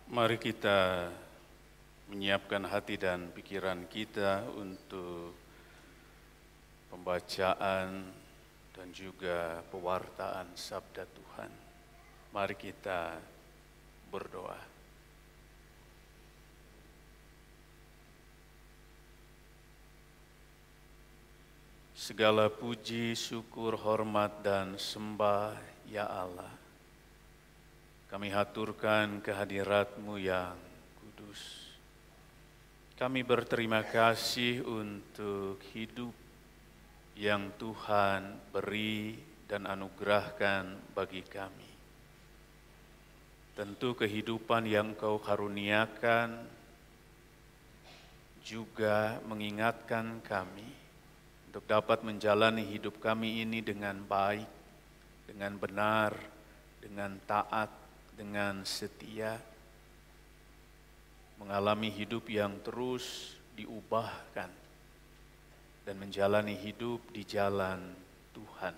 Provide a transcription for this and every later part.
Mari kita menyiapkan hati dan pikiran kita untuk pembacaan dan juga pewartaan sabda Tuhan. Mari kita berdoa. Segala puji, syukur, hormat, dan sembah, ya Allah. Kami haturkan kehadirat-Mu yang kudus. Kami berterima kasih untuk hidup yang Tuhan beri dan anugerahkan bagi kami. Tentu kehidupan yang Kau karuniakan juga mengingatkan kami untuk dapat menjalani hidup kami ini dengan baik, dengan benar, dengan taat, dengan setia, mengalami hidup yang terus diubahkan, dan menjalani hidup di jalan Tuhan,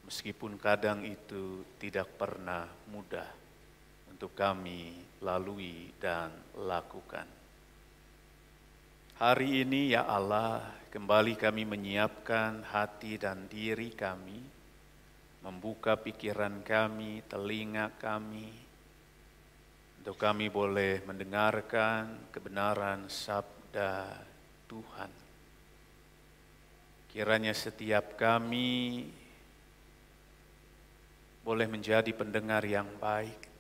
meskipun kadang itu tidak pernah mudah untuk kami lalui dan lakukan. Hari ini ya Allah, kembali kami menyiapkan hati dan diri kami, membuka pikiran kami, telinga kami, untuk kami boleh mendengarkan kebenaran sabda Tuhan. Kiranya setiap kami boleh menjadi pendengar yang baik.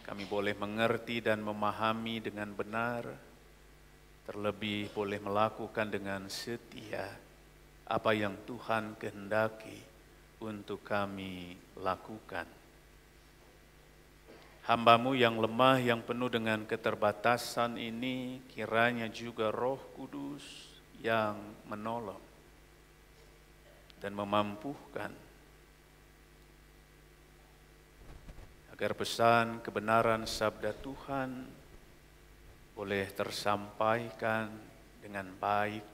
Kami boleh mengerti dan memahami dengan benar, terlebih boleh melakukan dengan setia apa yang Tuhan kehendaki untuk kami lakukan. Hamba-Mu yang lemah, yang penuh dengan keterbatasan ini, kiranya juga Roh Kudus yang menolong dan memampukan agar pesan kebenaran sabda Tuhan boleh tersampaikan dengan baik,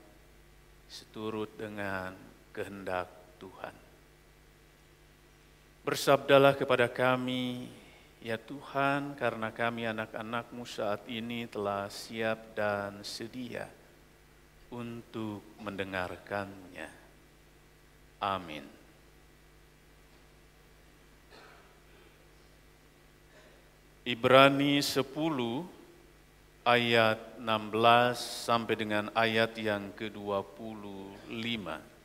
seturut dengan kehendak Tuhan. Bersabdalah kepada kami, ya Tuhan, karena kami anak-anak-Mu saat ini telah siap dan sedia untuk mendengarkannya. Amin. Ibrani 10 ayat 16 sampai dengan ayat yang ke-25.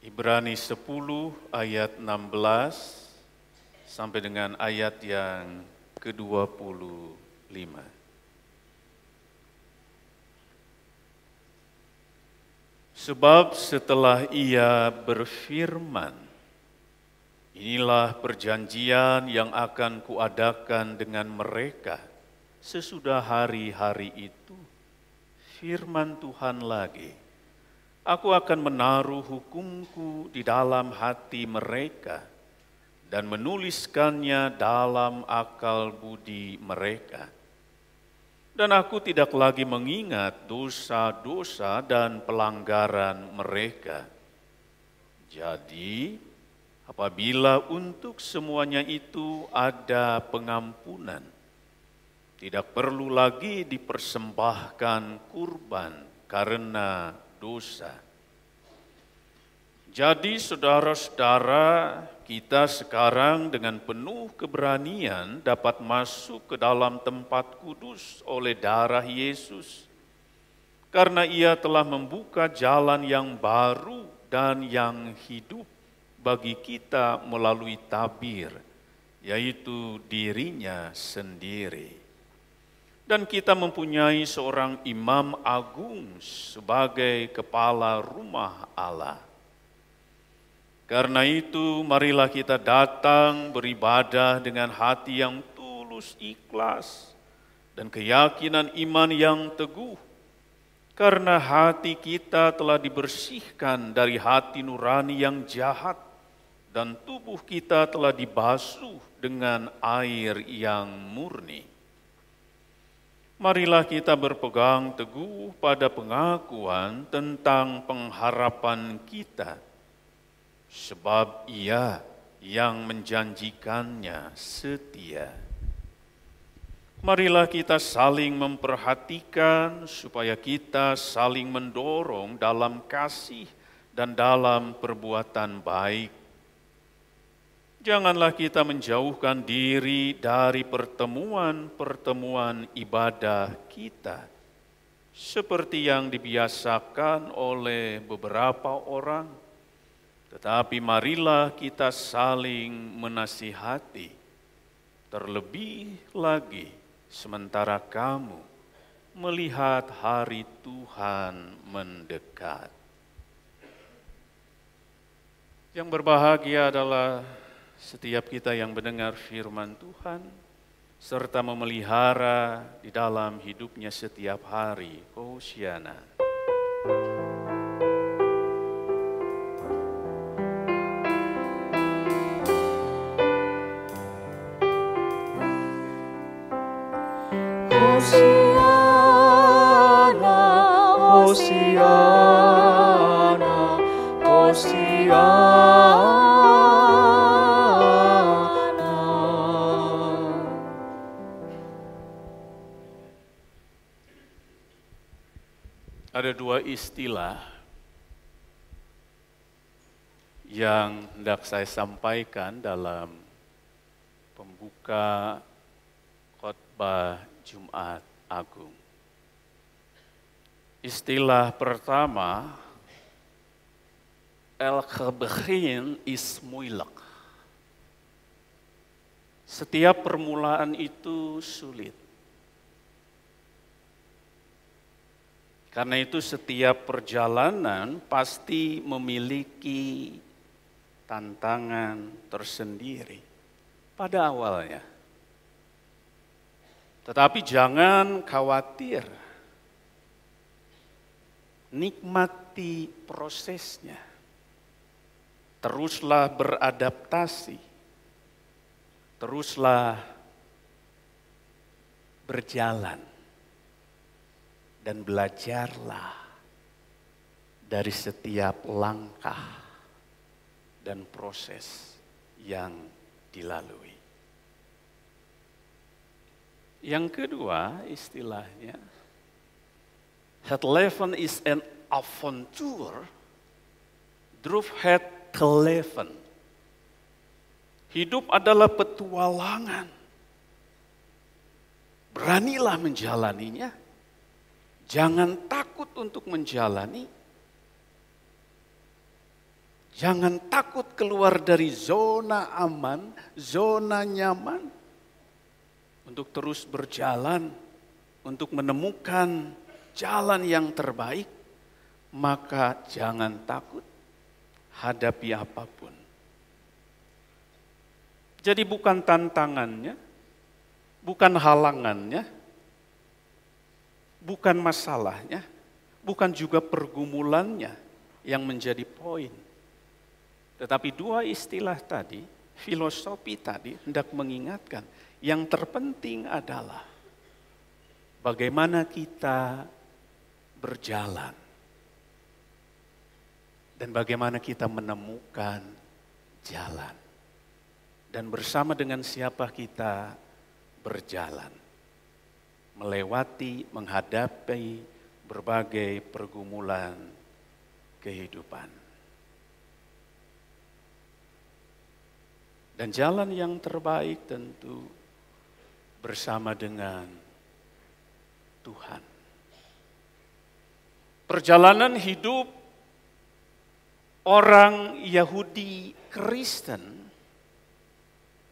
Ibrani 10 ayat 16 sampai dengan ayat yang ke-25. Sebab setelah Ia berfirman, inilah perjanjian yang akan kuadakan dengan mereka sesudah hari-hari itu. Firman Tuhan lagi, aku akan menaruh hukumku di dalam hati mereka dan menuliskannya dalam akal budi mereka. Dan aku tidak lagi mengingat dosa-dosa dan pelanggaran mereka. Jadi, apabila untuk semuanya itu ada pengampunan, tidak perlu lagi dipersembahkan kurban karena dosa. Jadi saudara-saudara, kita sekarang dengan penuh keberanian dapat masuk ke dalam tempat kudus oleh darah Yesus, karena Ia telah membuka jalan yang baru dan yang hidup bagi kita melalui tabir, yaitu dirinya sendiri. Dan kita mempunyai seorang imam agung sebagai kepala rumah Allah. Karena itu, marilah kita datang beribadah dengan hati yang tulus ikhlas dan keyakinan iman yang teguh. Karena hati kita telah dibersihkan dari hati nurani yang jahat dan tubuh kita telah dibasuh dengan air yang murni. Marilah kita berpegang teguh pada pengakuan tentang pengharapan kita, sebab Ia yang menjanjikannya setia. Marilah kita saling memperhatikan supaya kita saling mendorong dalam kasih dan dalam perbuatan baik. Janganlah kita menjauhkan diri dari pertemuan-pertemuan ibadah kita, seperti yang dibiasakan oleh beberapa orang, tetapi marilah kita saling menasihati, terlebih lagi sementara kamu melihat hari Tuhan mendekat. Yang berbahagia adalah setiap kita yang mendengar firman Tuhan, serta memelihara di dalam hidupnya setiap hari. Hosiana. Hosiana, Hosiana, Hosiana. Ada dua istilah yang hendak saya sampaikan dalam pembuka khotbah Jumat Agung. Istilah pertama, el-khabkhin ismuilak. Setiap permulaan itu sulit. Karena itu setiap perjalanan pasti memiliki tantangan tersendiri pada awalnya. Tetapi jangan khawatir, nikmati prosesnya. Teruslah beradaptasi, teruslah berjalan. Dan belajarlah dari setiap langkah dan proses yang dilalui. Yang kedua istilahnya, het leven is een avontuur, droef het leven. Hidup adalah petualangan. Beranilah menjalaninya. Jangan takut untuk menjalani. Jangan takut keluar dari zona aman, zona nyaman. Untuk terus berjalan, untuk menemukan jalan yang terbaik. Maka jangan takut, hadapi apapun. Jadi bukan tantangannya, bukan halangannya, bukan masalahnya, bukan juga pergumulannya yang menjadi poin. Tetapi dua istilah tadi, filosofi tadi hendak mengingatkan, yang terpenting adalah bagaimana kita berjalan dan bagaimana kita menemukan jalan. Dan bersama dengan siapa kita berjalan. Melewati, menghadapi berbagai pergumulan kehidupan. Dan jalan yang terbaik tentu bersama dengan Tuhan. Perjalanan hidup orang Yahudi Kristen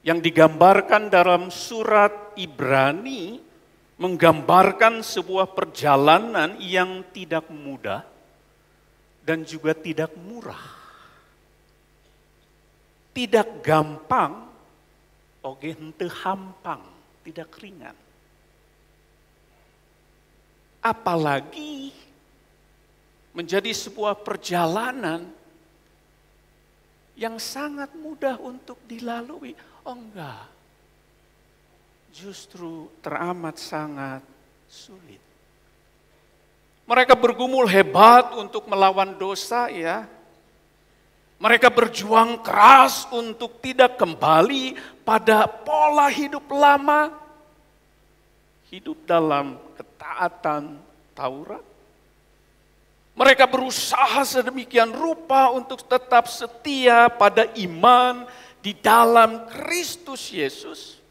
yang digambarkan dalam surat Ibrani menggambarkan sebuah perjalanan yang tidak mudah dan juga tidak murah. Tidak gampang, oge henteu hampang, tidak ringan. Apalagi menjadi sebuah perjalanan yang sangat mudah untuk dilalui. Oh enggak. Justru teramat sangat sulit. Mereka bergumul hebat untuk melawan dosa ya. Mereka berjuang keras untuk tidak kembali pada pola hidup lama. Hidup dalam ketaatan Taurat. Mereka berusaha sedemikian rupa untuk tetap setia pada iman di dalam Kristus Yesus.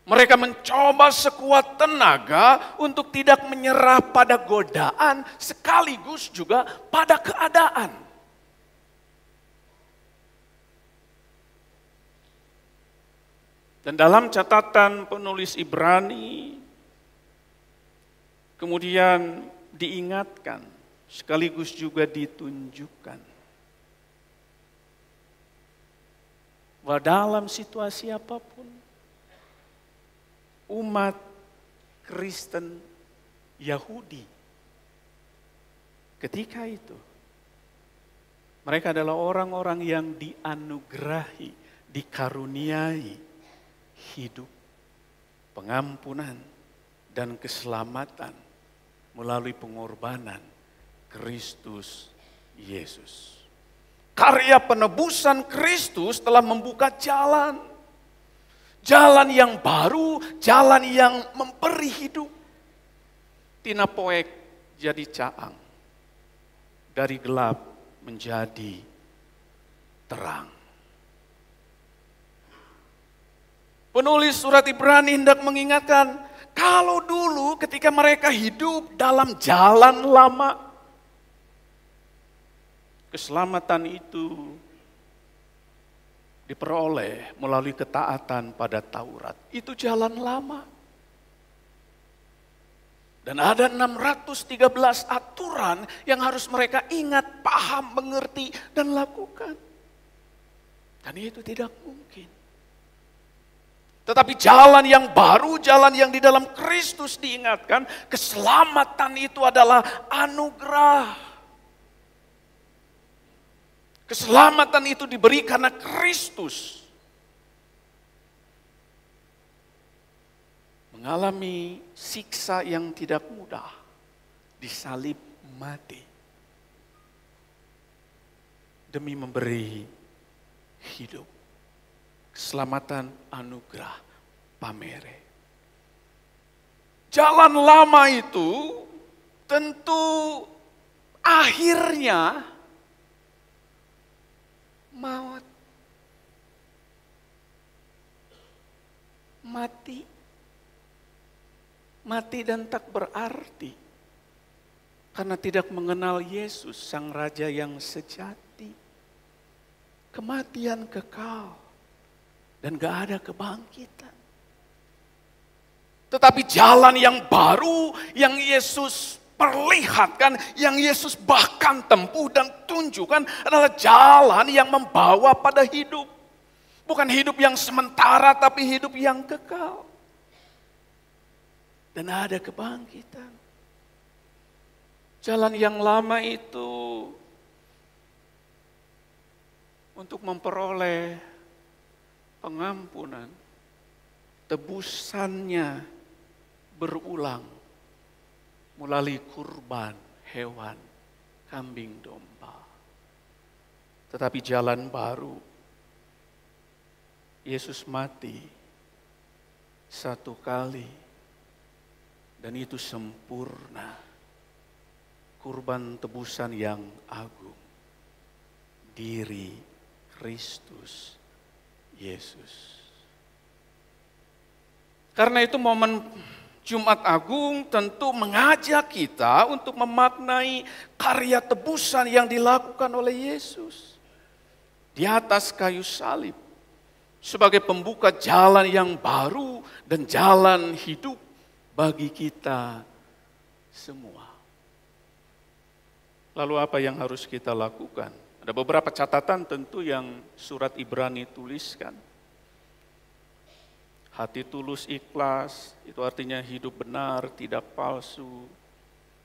Mereka mencoba sekuat tenaga untuk tidak menyerah pada godaan sekaligus juga pada keadaan. Dan dalam catatan penulis Ibrani, kemudian diingatkan, sekaligus juga ditunjukkan, bahwa dalam situasi apapun, umat Kristen Yahudi ketika itu, mereka adalah orang-orang yang dianugerahi, dikaruniai hidup, pengampunan, dan keselamatan melalui pengorbanan Kristus Yesus. Karya penebusan Kristus telah membuka jalan. Jalan yang baru, jalan yang memberi hidup. Tina poek jadi caang. Dari gelap menjadi terang. Penulis surat Ibrani hendak mengingatkan, kalau dulu ketika mereka hidup dalam jalan lama, keselamatan itu diperoleh melalui ketaatan pada Taurat. Itu jalan lama. Dan ada 613 aturan yang harus mereka ingat, paham, mengerti, dan lakukan. Dan itu tidak mungkin. Tetapi jalan yang baru, jalan yang di dalam Kristus diingatkan, keselamatan itu adalah anugerah. Keselamatan itu diberi karena Kristus mengalami siksa yang tidak mudah, disalib mati demi memberi hidup. Keselamatan anugerah pamere. Jalan lama itu tentu akhirnya maut. Mati. Mati dan tak berarti. Karena tidak mengenal Yesus, Sang Raja yang sejati. Kematian kekal. Dan gak ada kebangkitan. Tetapi jalan yang baru yang Yesus perlihatkan, yang Yesus bahkan tempuh dan tunjukkan adalah jalan yang membawa pada hidup. Bukan hidup yang sementara tapi hidup yang kekal. Dan ada kebangkitan. Jalan yang lama itu untuk memperoleh pengampunan, tebusannya berulang melalui kurban hewan, kambing domba. Tetapi jalan baru, Yesus mati satu kali dan itu sempurna. Kurban tebusan yang agung, diri Kristus Yesus. Karena itu momen Jumat Agung tentu mengajak kita untuk memaknai karya tebusan yang dilakukan oleh Yesus di atas kayu salib sebagai pembuka jalan yang baru dan jalan hidup bagi kita semua. Lalu apa yang harus kita lakukan? Ada beberapa catatan tentu yang surat Ibrani tuliskan. Hati tulus ikhlas, itu artinya hidup benar, tidak palsu.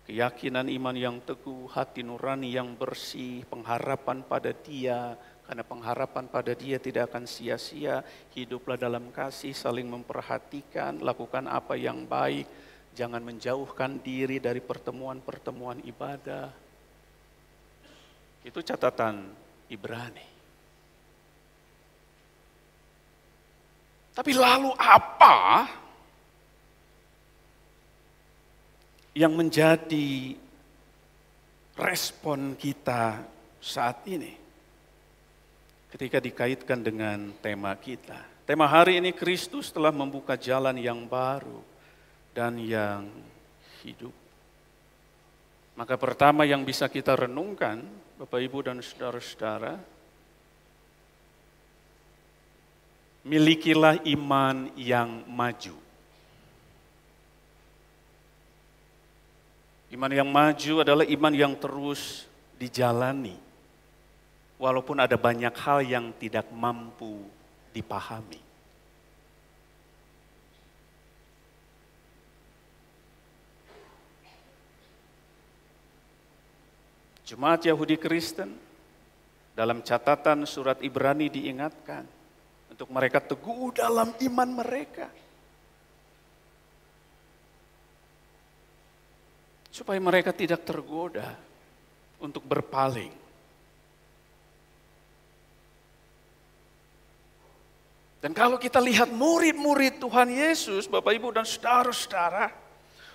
Keyakinan iman yang teguh, hati nurani yang bersih, pengharapan pada Dia. Karena pengharapan pada Dia tidak akan sia-sia. Hiduplah dalam kasih, saling memperhatikan, lakukan apa yang baik. Jangan menjauhkan diri dari pertemuan-pertemuan ibadah. Itu catatan Ibrani. Tapi lalu apa yang menjadi respon kita saat ini ketika dikaitkan dengan tema kita? Tema hari ini, Kristus telah membuka jalan yang baru dan yang hidup. Maka pertama yang bisa kita renungkan, Bapak Ibu dan saudara-saudara, milikilah iman yang maju. Iman yang maju adalah iman yang terus dijalani, walaupun ada banyak hal yang tidak mampu dipahami. Jemaat Yahudi Kristen dalam catatan surat Ibrani diingatkan untuk mereka teguh dalam iman mereka, supaya mereka tidak tergoda untuk berpaling. Dan kalau kita lihat murid-murid Tuhan Yesus, Bapak Ibu dan saudara-saudara,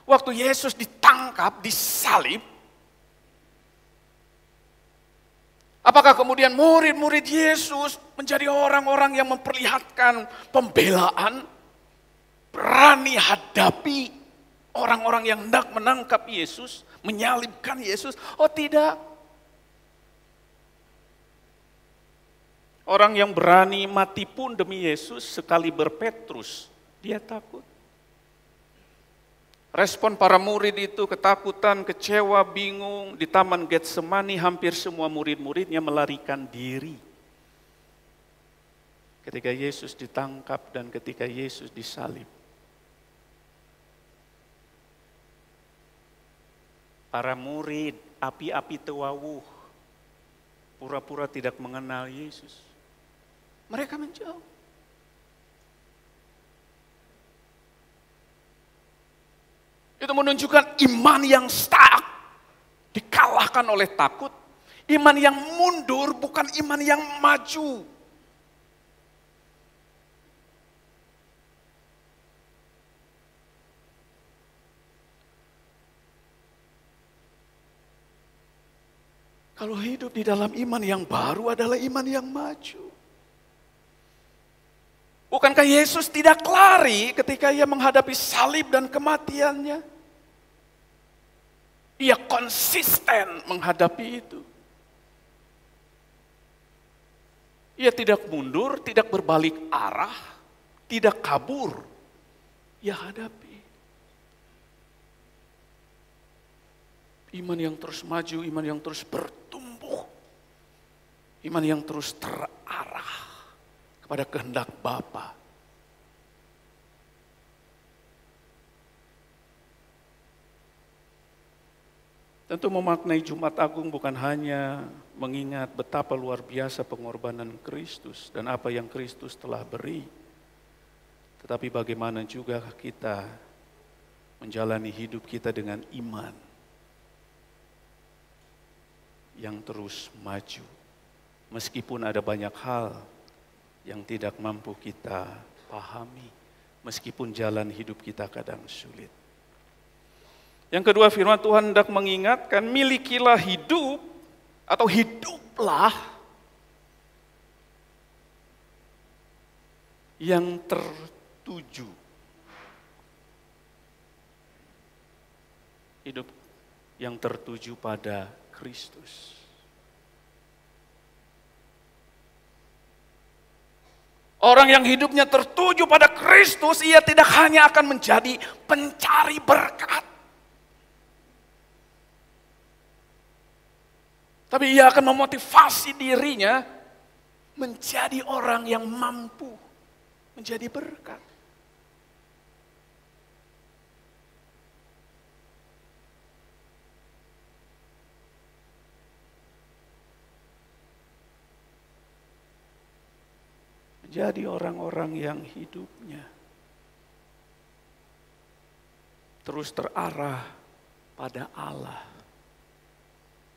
waktu Yesus ditangkap, disalib, apakah kemudian murid-murid Yesus menjadi orang-orang yang memperlihatkan pembelaan, berani hadapi orang-orang yang hendak menangkap Yesus, menyalibkan Yesus? Oh tidak. Orang yang berani mati pun demi Yesus, sekali berpetrus, dia takut. Respon para murid itu ketakutan, kecewa, bingung. Di Taman Getsemani hampir semua murid-muridnya melarikan diri. Ketika Yesus ditangkap dan ketika Yesus disalib. Para murid api-api tewawuh, pura-pura tidak mengenal Yesus. Mereka menjauh. Itu menunjukkan iman yang stuck, dikalahkan oleh takut. Iman yang mundur bukan iman yang maju. Kalau hidup di dalam iman yang baru adalah iman yang maju. Bukankah Yesus tidak lari ketika ia menghadapi salib dan kematiannya? Ia konsisten menghadapi itu. Ia tidak mundur, tidak berbalik arah, tidak kabur. Ia hadapi. Iman yang terus maju, iman yang terus bertumbuh. Iman yang terus terarah pada kehendak Bapa. Tentu memaknai Jumat Agung bukan hanya mengingat betapa luar biasa pengorbanan Kristus dan apa yang Kristus telah beri, tetapi bagaimana juga kita menjalani hidup kita dengan iman yang terus maju. Meskipun ada banyak hal yang tidak mampu kita pahami, meskipun jalan hidup kita kadang sulit. Yang kedua, firman Tuhan hendak mengingatkan, milikilah hidup atau hiduplah yang tertuju. Hidup yang tertuju pada Kristus. Orang yang hidupnya tertuju pada Kristus, ia tidak hanya akan menjadi pencari berkat, tapi ia akan memotivasi dirinya menjadi orang yang mampu menjadi berkat. Menjadi orang-orang yang hidupnya terus terarah pada Allah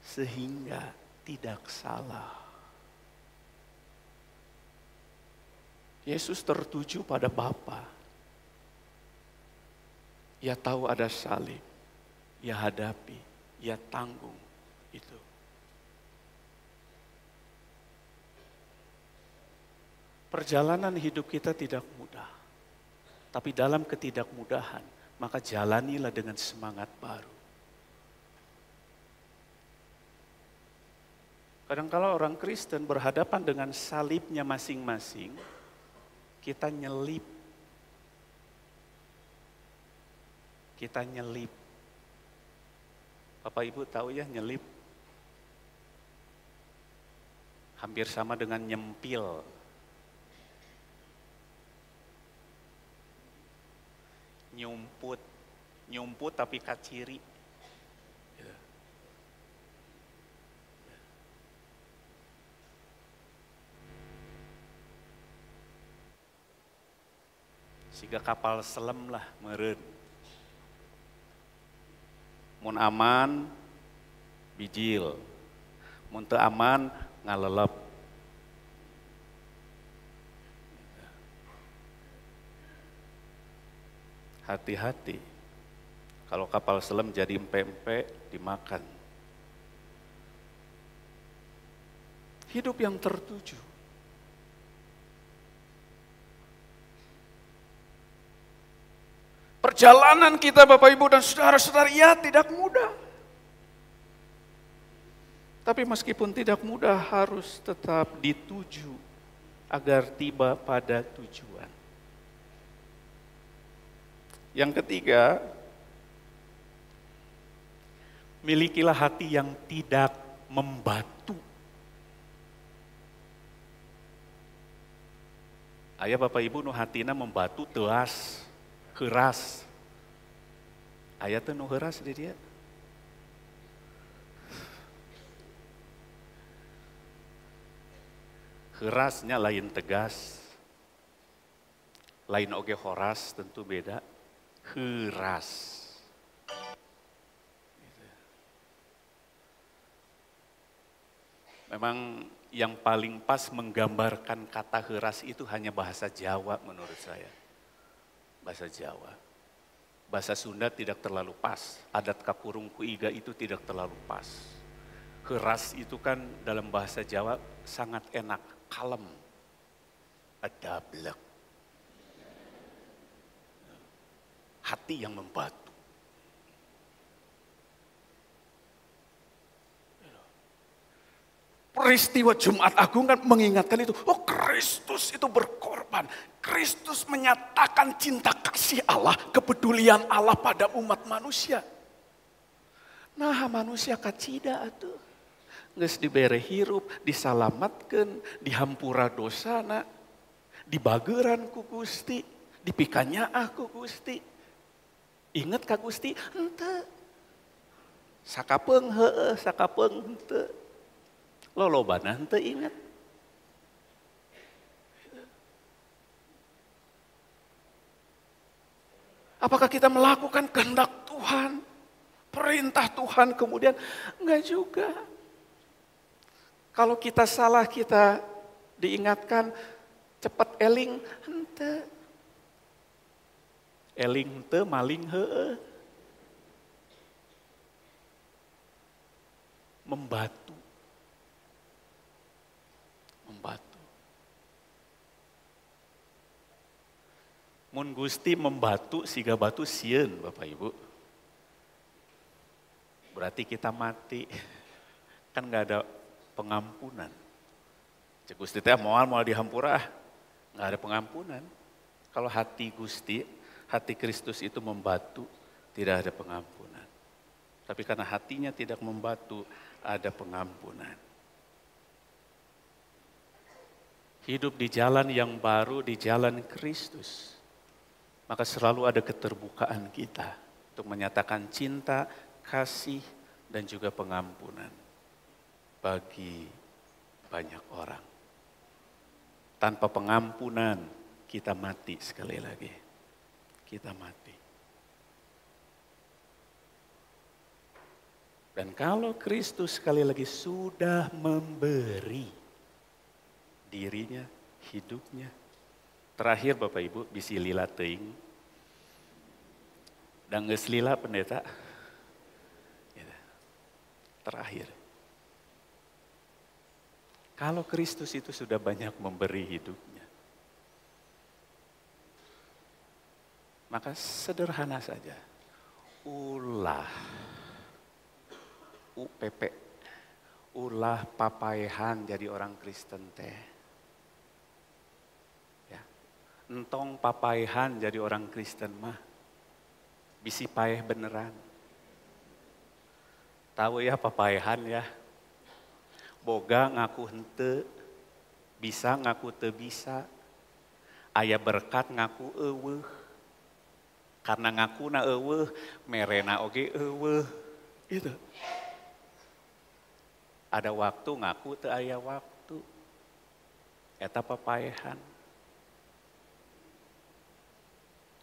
sehingga tidak salah. Yesus tertuju pada Bapa. Ia tahu ada salib, ia hadapi, ia tanggung itu. Perjalanan hidup kita tidak mudah. Tapi dalam ketidakmudahan, maka jalanilah dengan semangat baru. Kadang-kala orang Kristen berhadapan dengan salibnya masing-masing, kita nyelip. Kita nyelip. Bapak Ibu tahu ya nyelip? Hampir sama dengan nyempil. Nyumput tapi kaciri. Siga kapal selam lah meureun. Mun aman bijil, mun teu aman ngalelep. Hati-hati, kalau kapal selam jadi empe-empe dimakan. Hidup yang tertuju. Perjalanan kita Bapak Ibu dan saudara-saudara, ya tidak mudah. Tapi meskipun tidak mudah harus tetap dituju agar tiba pada tujuan. Yang ketiga, milikilah hati yang tidak membatu. Aya Bapak Ibu nu hatina membatu teas, heuras. Aya teh nu heuras di dia. Heurasnya lain tegas, lain oge horas tentu beda. Heuras. Memang yang paling pas menggambarkan kata heuras itu hanya bahasa Jawa menurut saya. Bahasa Jawa. Bahasa Sunda tidak terlalu pas. Adat kakurung kuiga itu tidak terlalu pas. Heuras itu kan dalam bahasa Jawa sangat enak, kalem, adablek. Hati yang membatu. Peristiwa Jumat Agung kan mengingatkan itu. Oh, Kristus itu berkorban. Kristus menyatakan cinta kasih Allah, kepedulian Allah pada umat manusia. Nah, manusia kacida atuh. Geus dibere hirup, disalamatkeun, dihampura dosana, dibageuran ku Gusti, dipikanyaah ku Gusti. Ingat ka Gusti? Henteu. Sakapeung heueuh, sakapeung henteu. Lolobana henteu ingat. Apakah kita melakukan kehendak Tuhan? Perintah Tuhan kemudian? Enggak juga. Kalau kita salah kita diingatkan cepat eling, henteu. Eling teu maling heueuh. Membatu. Mun Gusti membatu siga batu sieun Bapak Ibu. Berarti kita mati. Kan enggak ada pengampunan. Cek Gusti teh moal dihampura, enggak ada pengampunan. Kalau hati Gusti, hati Kristus itu membatu, tidak ada pengampunan. Tapi karena hatinya tidak membatu, ada pengampunan. Hidup di jalan yang baru, di jalan Kristus. Maka selalu ada keterbukaan kita untuk menyatakan cinta, kasih, dan juga pengampunan bagi banyak orang. Tanpa pengampunan kita mati sekali lagi. Kita mati. Dan kalau Kristus sekali lagi sudah memberi dirinya, hidupnya, Terakhir Bapak Ibu, bisi lila teuing. Dan geus lila pendeta. Gitu. Terakhir. Kalau Kristus itu sudah banyak memberi hidupnya, maka sederhana saja. Ulah UPP, ulah papaehan jadi orang Kristen teh. Ya. Entong papaehan jadi orang Kristen mah, bisi paeh beneran. Tahu ya papaehan ya, boga ngaku hente, bisa ngaku teu bisa, aya berkat ngaku eueuh. Karena ngakuna eueuh, merena oge eueuh. Itu. Ada waktu ngaku teu aya waktu. Eta papaehan.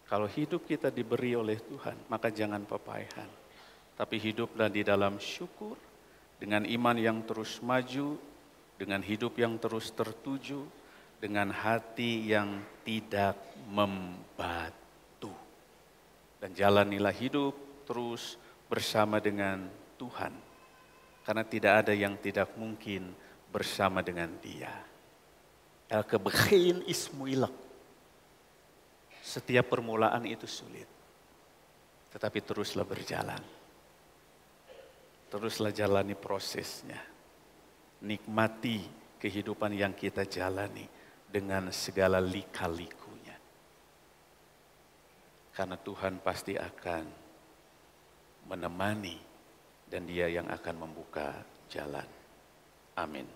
Kalau hidup kita diberi oleh Tuhan, maka jangan papaehan. Tapi hiduplah di dalam syukur, dengan iman yang terus maju, dengan hidup yang terus tertuju, dengan hati yang tidak membatu. Dan jalanilah hidup terus bersama dengan Tuhan. Karena tidak ada yang tidak mungkin bersama dengan Dia. El-kebekhin ismuilak. Setiap permulaan itu sulit. Tetapi teruslah berjalan. Teruslah jalani prosesnya. Nikmati kehidupan yang kita jalani dengan segala lika-likunya. Karena Tuhan pasti akan menemani dan Dia yang akan membuka jalan. Amin.